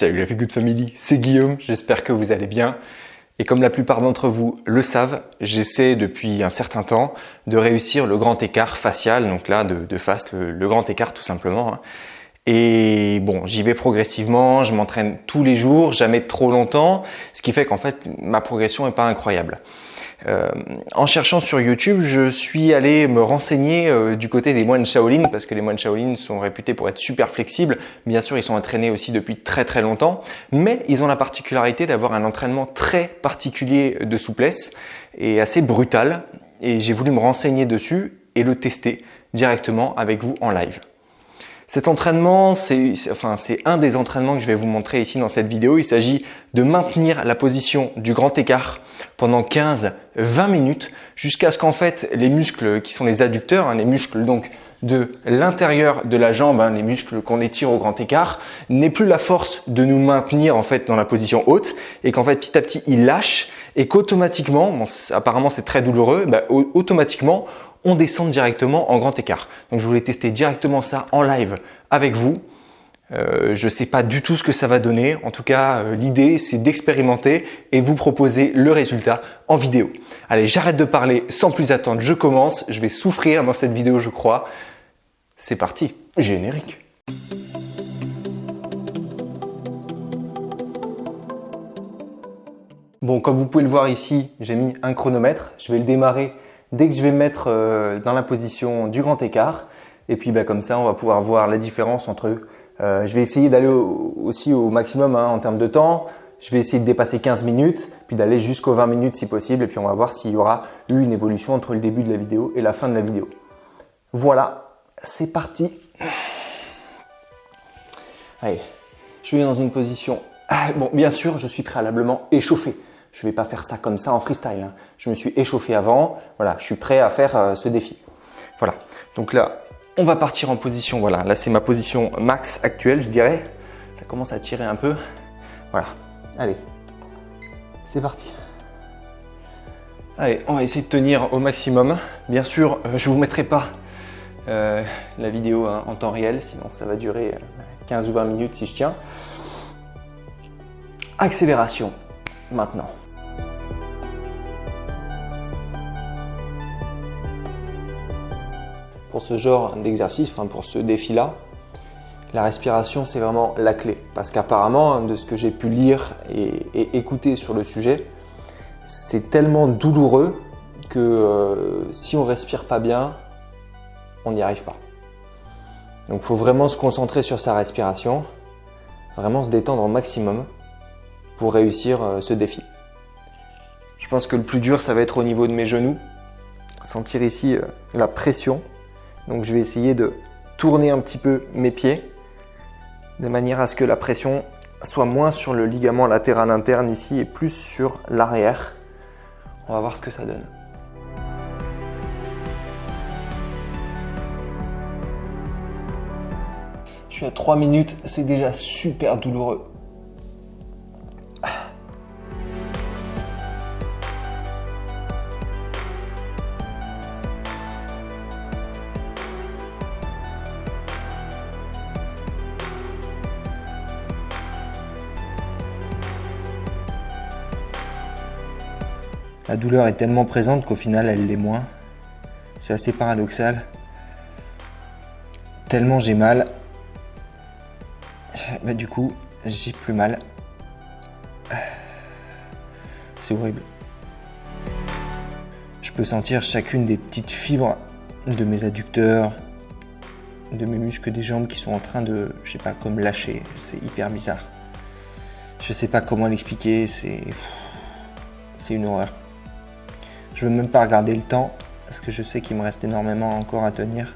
Salut la Feel Good Family, c'est Guillaume, j'espère que vous allez bien. Et comme la plupart d'entre vous le savent, j'essaie depuis un certain temps de réussir le grand écart facial, donc là de face, le grand écart tout simplement. Et bon, j'y vais progressivement, je m'entraîne tous les jours, jamais trop longtemps, ce qui fait qu'en fait ma progression n'est pas incroyable. En cherchant sur YouTube, je suis allé me renseigner du côté des moines Shaolin parce que les moines Shaolin sont réputés pour être super flexibles. Bien sûr, ils sont entraînés aussi depuis très très longtemps, mais ils ont la particularité d'avoir un entraînement très particulier de souplesse et assez brutal. Et j'ai voulu me renseigner dessus et le tester directement avec vous en live. Cet entraînement, c'est un des entraînements que je vais vous montrer ici dans cette vidéo. Il s'agit de maintenir la position du grand écart pendant 15-20 minutes jusqu'à ce qu'en fait les muscles qui sont les adducteurs, les muscles donc de l'intérieur de la jambe, les muscles qu'on étire au grand écart, n'aient plus la force de nous maintenir en fait dans la position haute et qu'en fait petit à petit ils lâchent et qu'automatiquement, apparemment c'est très douloureux, automatiquement on descend directement en grand écart. Donc je voulais tester directement ça en live avec vous. Je ne sais pas du tout ce que ça va donner. En tout cas, l'idée c'est d'expérimenter et vous proposer le résultat en vidéo. Allez, j'arrête de parler sans plus attendre. Je commence. Je vais souffrir dans cette vidéo, je crois. C'est parti. Générique. Bon, comme vous pouvez le voir ici, j'ai mis un chronomètre. Je vais le démarrer dès que je vais me mettre dans la position du grand écart. Et puis comme ça, on va pouvoir voir la différence entre... je vais essayer d'aller aussi au maximum en termes de temps. Je vais essayer de dépasser 15 minutes, puis d'aller jusqu'aux 20 minutes si possible. Et puis on va voir s'il y aura eu une évolution entre le début de la vidéo et la fin de la vidéo. Voilà, c'est parti. Allez, je suis dans une position... Bon, bien sûr, je suis préalablement échauffé. Je ne vais pas faire ça comme ça en freestyle. Je me suis échauffé avant. Voilà, je suis prêt à faire ce défi. Voilà. Donc là, on va partir en position. Voilà, là c'est ma position max actuelle, je dirais. Ça commence à tirer un peu. Voilà. Allez, c'est parti. Allez, on va essayer de tenir au maximum. Bien sûr, je ne vous mettrai pas la vidéo en temps réel, sinon ça va durer 15 ou 20 minutes si je tiens. Accélération, maintenant. Pour ce genre d'exercice, pour ce défi-là, la respiration c'est vraiment la clé. Parce qu'apparemment, de ce que j'ai pu lire et écouter sur le sujet, c'est tellement douloureux que si on ne respire pas bien, on n'y arrive pas. Donc il faut vraiment se concentrer sur sa respiration, vraiment se détendre au maximum pour réussir ce défi. Je pense que le plus dur, ça va être au niveau de mes genoux. Sentir ici la pression. Donc je vais essayer de tourner un petit peu mes pieds de manière à ce que la pression soit moins sur le ligament latéral interne ici et plus sur l'arrière. On va voir ce que ça donne. Je suis à 3 minutes, c'est déjà super douloureux. La douleur est tellement présente qu'au final, elle l'est moins. C'est assez paradoxal. Tellement j'ai mal, du coup, j'ai plus mal. C'est horrible. Je peux sentir chacune des petites fibres de mes adducteurs, de mes muscles des jambes qui sont en train de, je sais pas, comme lâcher. C'est hyper bizarre. Je sais pas comment l'expliquer, c'est une horreur. Je veux même pas regarder le temps parce que je sais qu'il me reste énormément encore à tenir.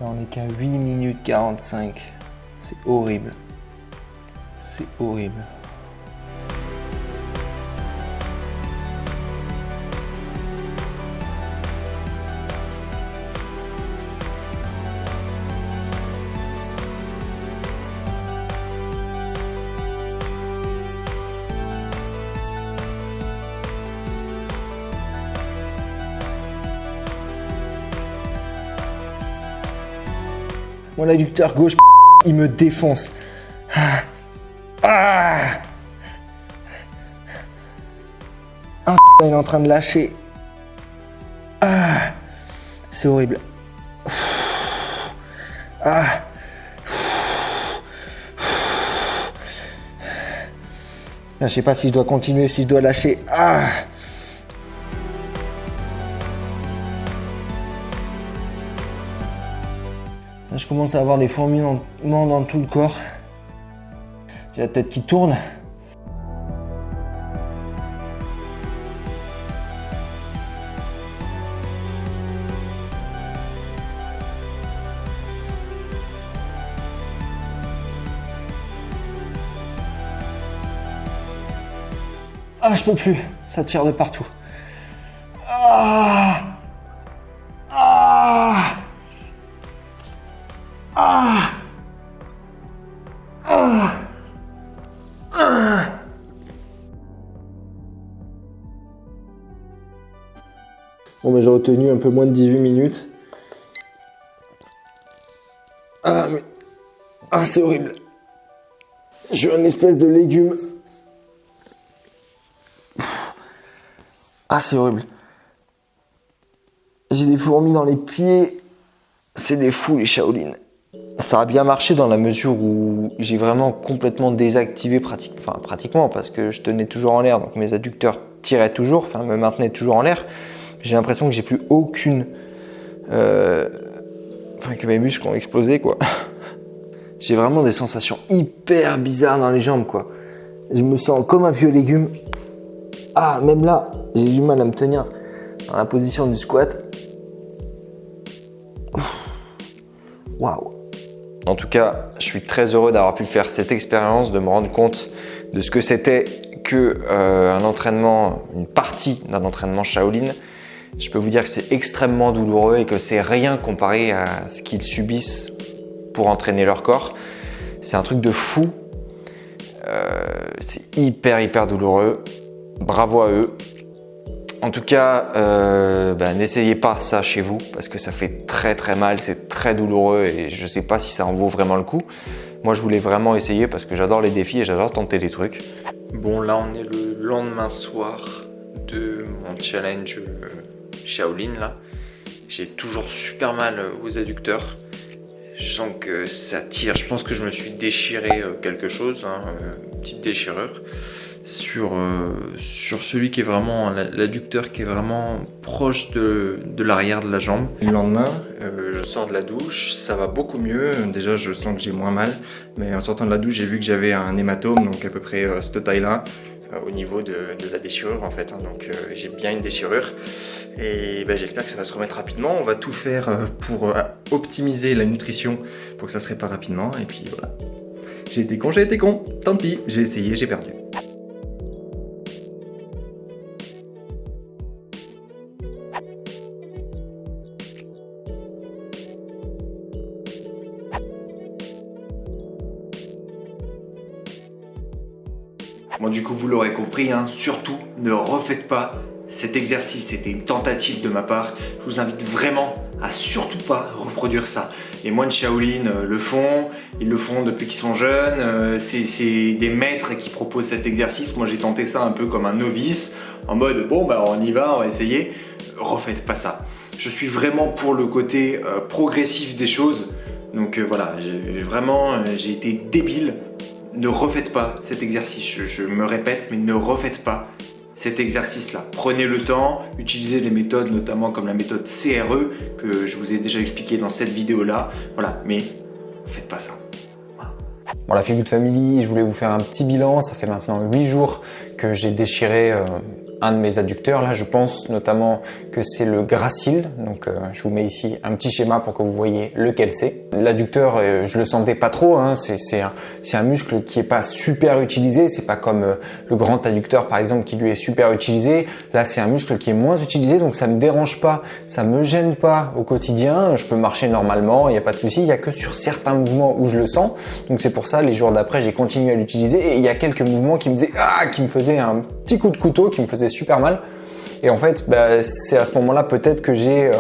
Là, on n'est qu'à 8 minutes 45. C'est horrible. C'est horrible. Mon adducteur gauche, il me défonce. Ah, il est en train de lâcher. Ah, c'est horrible. Ah. Là, je sais pas si je dois continuer, si je dois lâcher. Ah. Là, je commence à avoir des fourmillements dans tout le corps. J'ai la tête qui tourne. Ah, je peux plus, ça tire de partout. Ah, ah, ah, ah, ah. Bon, ben j'ai retenu un peu moins de 18 minutes. Ah, mais... Ah, c'est horrible. J'ai une espèce de légume. Ah, c'est horrible. J'ai des fourmis dans les pieds. C'est des fous, les Shaolin. Ça a bien marché dans la mesure où j'ai vraiment complètement désactivé pratiquement parce que je tenais toujours en l'air. Donc mes adducteurs tiraient toujours, me maintenaient toujours en l'air. J'ai l'impression que j'ai plus aucune... que mes muscles ont explosé, quoi. J'ai vraiment des sensations hyper bizarres dans les jambes, quoi. Je me sens comme un vieux légume. Ah, même là, j'ai du mal à me tenir dans la position du squat. Waouh. En tout cas, je suis très heureux d'avoir pu faire cette expérience, de me rendre compte de ce que c'était que un entraînement, une partie d'un entraînement Shaolin. Je peux vous dire que c'est extrêmement douloureux et que c'est rien comparé à ce qu'ils subissent pour entraîner leur corps. C'est un truc de fou. C'est hyper douloureux. Bravo à eux. En tout cas, n'essayez pas ça chez vous parce que ça fait très mal, c'est très douloureux et je sais pas si ça en vaut vraiment le coup. Moi, je voulais vraiment essayer parce que j'adore les défis et j'adore tenter des trucs. Bon, là, on est le lendemain soir de mon challenge Shaolin. Là, j'ai toujours super mal aux adducteurs. Je sens que ça tire. Je pense que je me suis déchiré quelque chose, une petite déchirure. Sur celui qui est vraiment l'adducteur qui est vraiment proche de l'arrière de la jambe. Le lendemain, je sors de la douche, ça va beaucoup mieux. Déjà, je sens que j'ai moins mal, mais en sortant de la douche, j'ai vu que j'avais un hématome, donc à peu près cette taille-là, au niveau de la déchirure en fait. Donc j'ai bien une déchirure et j'espère que ça va se remettre rapidement. On va tout faire pour optimiser la nutrition pour que ça se répare rapidement. Et puis voilà. J'ai été con, tant pis, j'ai essayé, j'ai perdu. Bon, du coup, vous l'aurez compris, surtout ne refaites pas cet exercice. C'était une tentative de ma part. Je vous invite vraiment à surtout pas reproduire ça. Les moines Shaolin le font, ils le font depuis qu'ils sont jeunes. C'est des maîtres qui proposent cet exercice. Moi, j'ai tenté ça un peu comme un novice, en mode bon, on y va, on va essayer. Refaites pas ça. Je suis vraiment pour le côté progressif des choses. Donc voilà, j'ai été débile. Ne refaites pas cet exercice, je me répète, mais ne refaites pas cet exercice-là. Prenez le temps, utilisez les méthodes, notamment comme la méthode CRE, que je vous ai déjà expliqué dans cette vidéo-là. Voilà, mais faites pas ça. Voilà. Bon, la Feel Good Family, je voulais vous faire un petit bilan. Ça fait maintenant 8 jours que j'ai déchiré un de mes adducteurs. Là, je pense notamment que c'est le gracile. Donc, je vous mets ici un petit schéma pour que vous voyez lequel c'est. L'adducteur, je le sentais pas trop. C'est un muscle qui est pas super utilisé. C'est pas comme le grand adducteur, par exemple, qui lui est super utilisé. Là, c'est un muscle qui est moins utilisé, donc ça me dérange pas, ça me gêne pas au quotidien. Je peux marcher normalement, il n'y a pas de souci. Il y a que sur certains mouvements où je le sens. Donc, c'est pour ça, les jours d'après, j'ai continué à l'utiliser. Et il y a quelques mouvements qui me faisaient un petit coup de couteau, qui me faisaient super mal. Et en fait, c'est à ce moment-là peut-être que j'ai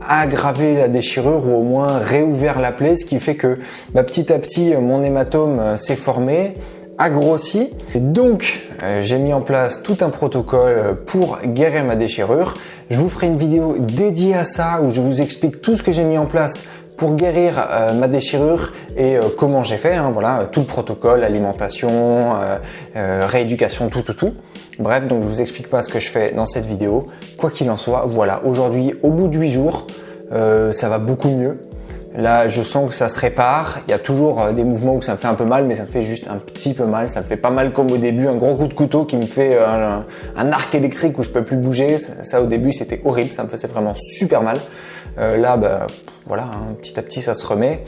aggravé la déchirure ou au moins réouvert la plaie, ce qui fait que petit à petit mon hématome s'est formé, a grossi. Et donc j'ai mis en place tout un protocole pour guérir ma déchirure. Je vous ferai une vidéo dédiée à ça où je vous explique tout ce que j'ai mis en place pour guérir ma déchirure et comment j'ai fait, voilà, tout le protocole, alimentation, rééducation, tout. Bref, donc je vous explique pas ce que je fais dans cette vidéo. Quoi qu'il en soit, voilà, aujourd'hui, au bout de 8 jours, ça va beaucoup mieux. Là, je sens que ça se répare. Il y a toujours des mouvements où ça me fait un peu mal, mais ça me fait juste un petit peu mal. Ça me fait pas mal comme au début, un gros coup de couteau qui me fait un arc électrique où je peux plus bouger. Ça au début, c'était horrible. Ça me faisait vraiment super mal. Là, voilà, petit à petit, ça se remet.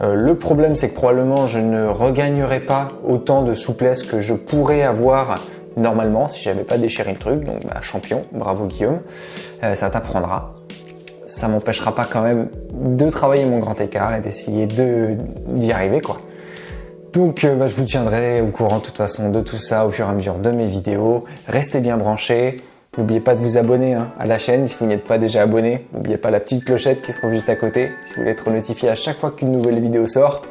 Le problème, c'est que probablement, je ne regagnerai pas autant de souplesse que je pourrais avoir normalement si j'avais pas déchiré le truc. Donc, champion, bravo Guillaume. Ça t'apprendra. Ça m'empêchera pas quand même de travailler mon grand écart et d'essayer d'y arriver, quoi. Donc je vous tiendrai au courant de toute façon de tout ça au fur et à mesure de mes vidéos. Restez bien branchés. N'oubliez pas de vous abonner à la chaîne si vous n'êtes pas déjà abonné. N'oubliez pas la petite clochette qui se trouve juste à côté si vous voulez être notifié à chaque fois qu'une nouvelle vidéo sort.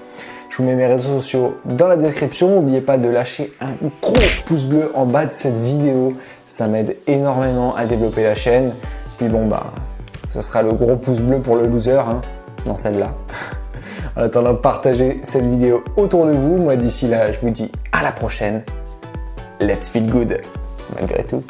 Je vous mets mes réseaux sociaux dans la description. N'oubliez pas de lâcher un gros pouce bleu en bas de cette vidéo. Ça m'aide énormément à développer la chaîne. Puis ce sera le gros pouce bleu pour le loser dans celle-là. En attendant, partagez cette vidéo autour de vous. Moi, d'ici là, je vous dis à la prochaine. Let's feel good, malgré tout.